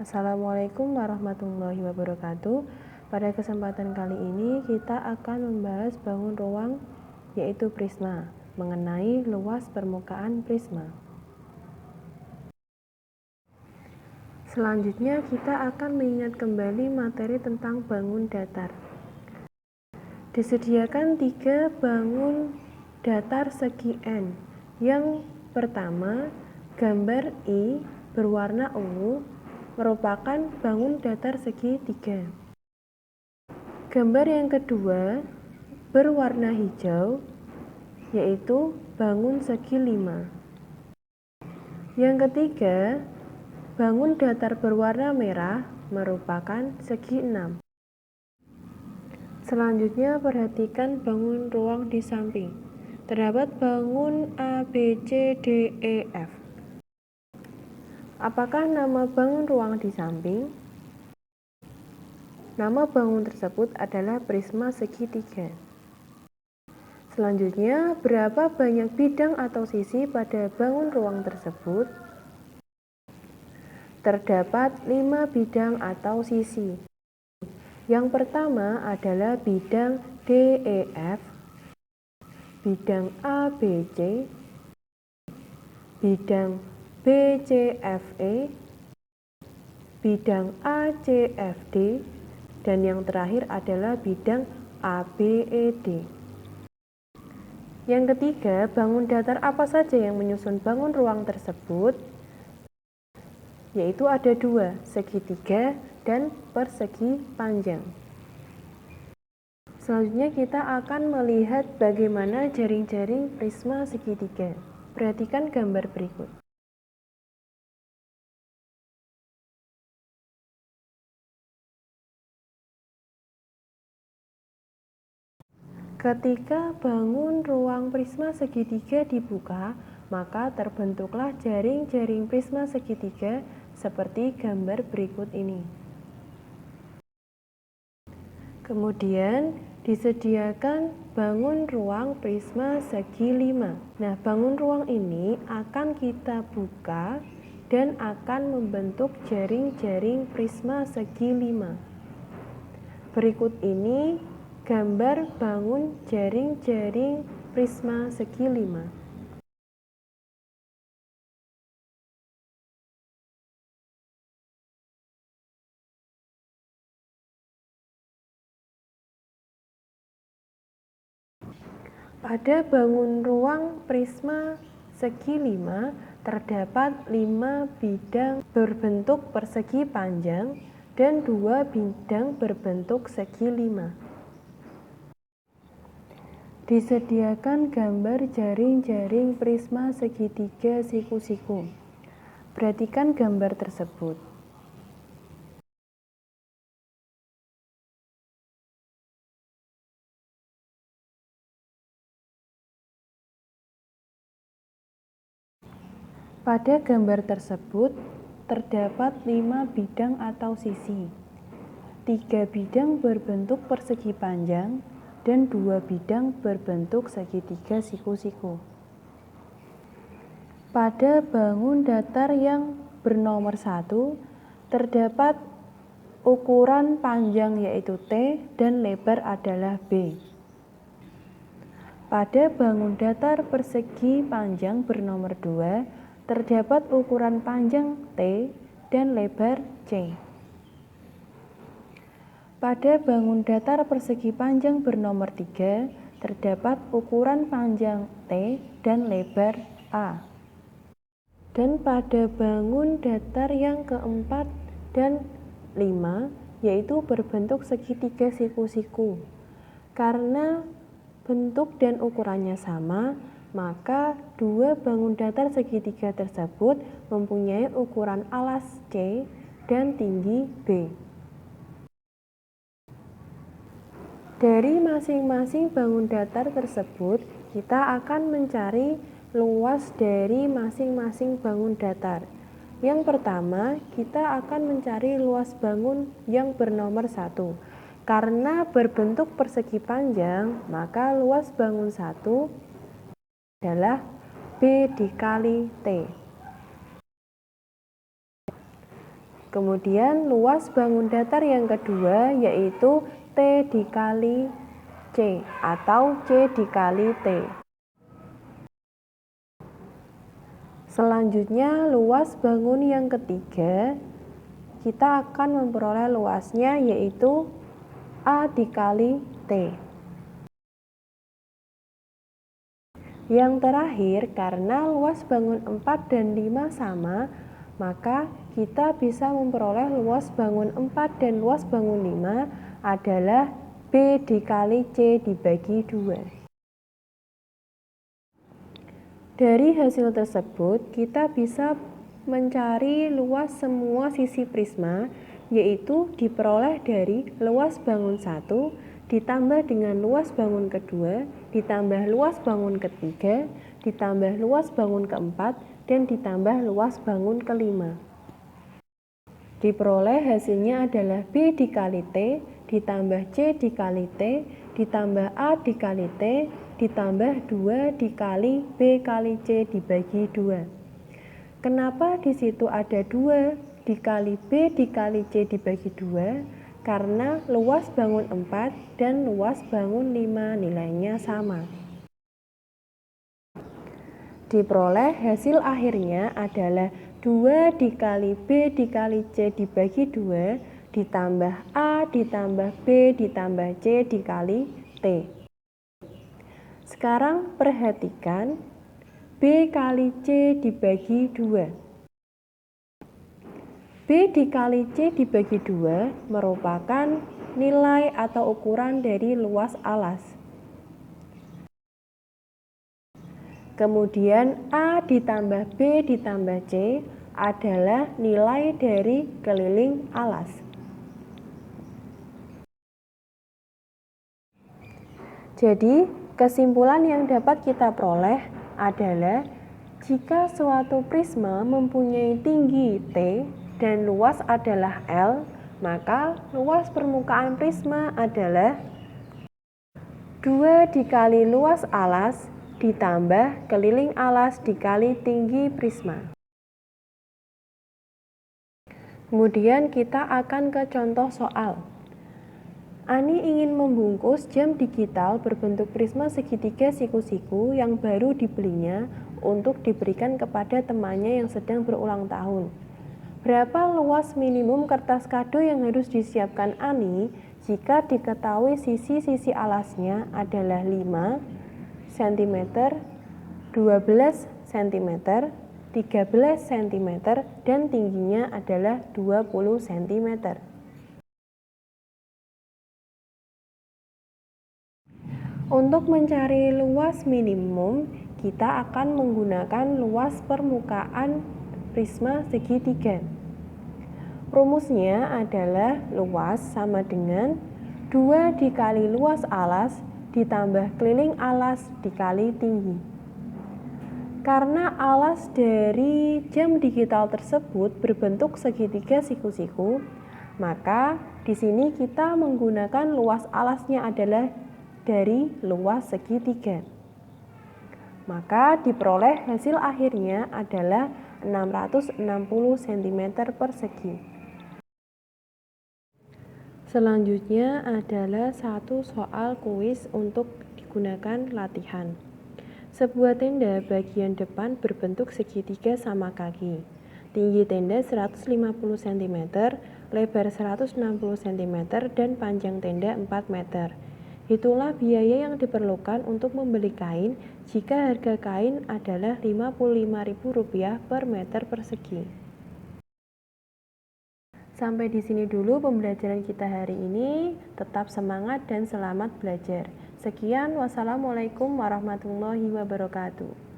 Assalamualaikum warahmatullahi wabarakatuh. Pada kesempatan kali ini kita akan membahas bangun ruang yaitu prisma, mengenai luas permukaan prisma. Selanjutnya kita akan mengingat kembali materi tentang bangun datar. Disediakan 3 bangun datar segi N. Yang pertama, gambar I berwarna ungu merupakan bangun datar segi 3. Gambar yang kedua berwarna hijau yaitu bangun segi 5. Yang ketiga, bangun datar berwarna merah merupakan segi 6. Selanjutnya perhatikan bangun ruang di samping. Terdapat bangun A, B, C, D, E, F. Apakah nama bangun ruang di samping? Nama bangun tersebut adalah prisma segi 3. Selanjutnya, berapa banyak bidang atau sisi pada bangun ruang tersebut? Terdapat 5 bidang atau sisi. Yang pertama adalah bidang DEF, bidang ABC, bidang BCFE, bidang ACFD, dan yang terakhir adalah bidang ABED. Yang ketiga, bangun datar apa saja yang menyusun bangun ruang tersebut? Yaitu ada 2, segitiga dan persegi panjang. Selanjutnya kita akan melihat bagaimana jaring-jaring prisma segitiga. Perhatikan gambar berikut. Ketika bangun ruang prisma segitiga dibuka, maka terbentuklah jaring-jaring prisma segitiga seperti gambar berikut ini. Kemudian disediakan bangun ruang prisma segi 5. Nah, bangun ruang ini akan kita buka dan akan membentuk jaring-jaring prisma segi 5. Berikut ini gambar bangun jaring-jaring prisma segi 5. Pada bangun ruang prisma segi 5 terdapat 5 bidang berbentuk persegi panjang dan 2 bidang berbentuk segi 5. Disediakan gambar jaring-jaring prisma segitiga siku-siku. Perhatikan gambar tersebut. Pada gambar tersebut terdapat 5 bidang atau sisi. 3 bidang berbentuk persegi panjang dan 2 bidang berbentuk segitiga siku-siku. Pada bangun datar yang bernomor 1 terdapat ukuran panjang yaitu T dan lebar adalah B. Pada bangun datar persegi panjang bernomor 2 terdapat ukuran panjang T dan lebar C. Pada bangun datar persegi panjang bernomor 3 terdapat ukuran panjang T dan lebar A. Dan pada bangun datar yang keempat dan 5 yaitu berbentuk segitiga siku-siku. Karena bentuk dan ukurannya sama, maka 2 bangun datar segitiga tersebut mempunyai ukuran alas C dan tinggi B. Dari masing-masing bangun datar tersebut, kita akan mencari luas dari masing-masing bangun datar. Yang pertama, kita akan mencari luas bangun yang bernomor 1. Karena berbentuk persegi panjang, maka luas bangun 1 adalah B dikali T. Kemudian luas bangun datar yang kedua yaitu T dikali C atau C dikali T. Selanjutnya luas bangun yang ketiga, kita akan memperoleh luasnya yaitu A dikali T. Yang terakhir, karena luas bangun 4 dan 5 sama, maka kita bisa memperoleh luas bangun 4 dan luas bangun 5 adalah B dikali C dibagi 2. Dari hasil tersebut, kita bisa mencari luas semua sisi prisma, yaitu diperoleh dari luas bangun 1 ditambah dengan luas bangun kedua, ditambah luas bangun ketiga, ditambah luas bangun keempat, dan ditambah luas bangun kelima. Diperoleh hasilnya adalah B dikali T, ditambah C dikali T, ditambah A dikali T, ditambah 2 dikali B kali C dibagi 2. Kenapa di situ ada 2 dikali B dikali C dibagi 2? Karena luas bangun 4 dan luas bangun 5 nilainya sama. Diperoleh hasil akhirnya adalah 2 dikali B dikali C dibagi 2 ditambah A ditambah B ditambah C dikali T. Sekarang perhatikan B kali C dibagi 2. B dikali C dibagi 2 merupakan nilai atau ukuran dari luas alas. Kemudian A ditambah B ditambah C adalah nilai dari keliling alas. Jadi, kesimpulan yang dapat kita peroleh adalah jika suatu prisma mempunyai tinggi T dan luas adalah L, maka luas permukaan prisma adalah 2 dikali luas alas ditambah keliling alas dikali tinggi prisma. Kemudian kita akan ke contoh soal. Ani ingin membungkus jam digital berbentuk prisma segitiga siku-siku yang baru dibelinya untuk diberikan kepada temannya yang sedang berulang tahun. Berapa luas minimum kertas kado yang harus disiapkan Ani jika diketahui sisi-sisi alasnya adalah 5 cm, 12 cm, 13 cm, dan tingginya adalah 20 cm. Untuk mencari luas minimum, kita akan menggunakan luas permukaan prisma segitiga. Rumusnya adalah luas sama dengan 2 dikali luas alas ditambah keliling alas dikali tinggi. Karena alas dari jam digital tersebut berbentuk segitiga siku-siku, maka di sini kita menggunakan luas alasnya adalah dari luas segitiga. Maka diperoleh hasil akhirnya adalah 660 cm persegi. Selanjutnya adalah satu soal kuis untuk digunakan latihan. Sebuah tenda bagian depan berbentuk segitiga sama kaki. Tinggi tenda 150 cm, lebar 160 cm, dan panjang tenda 4 meter. Itulah biaya yang diperlukan untuk membeli kain jika harga kain adalah Rp55.000 per meter persegi. Sampai di sini dulu pembelajaran kita hari ini. Tetap semangat dan selamat belajar. Sekian, wassalamualaikum warahmatullahi wabarakatuh.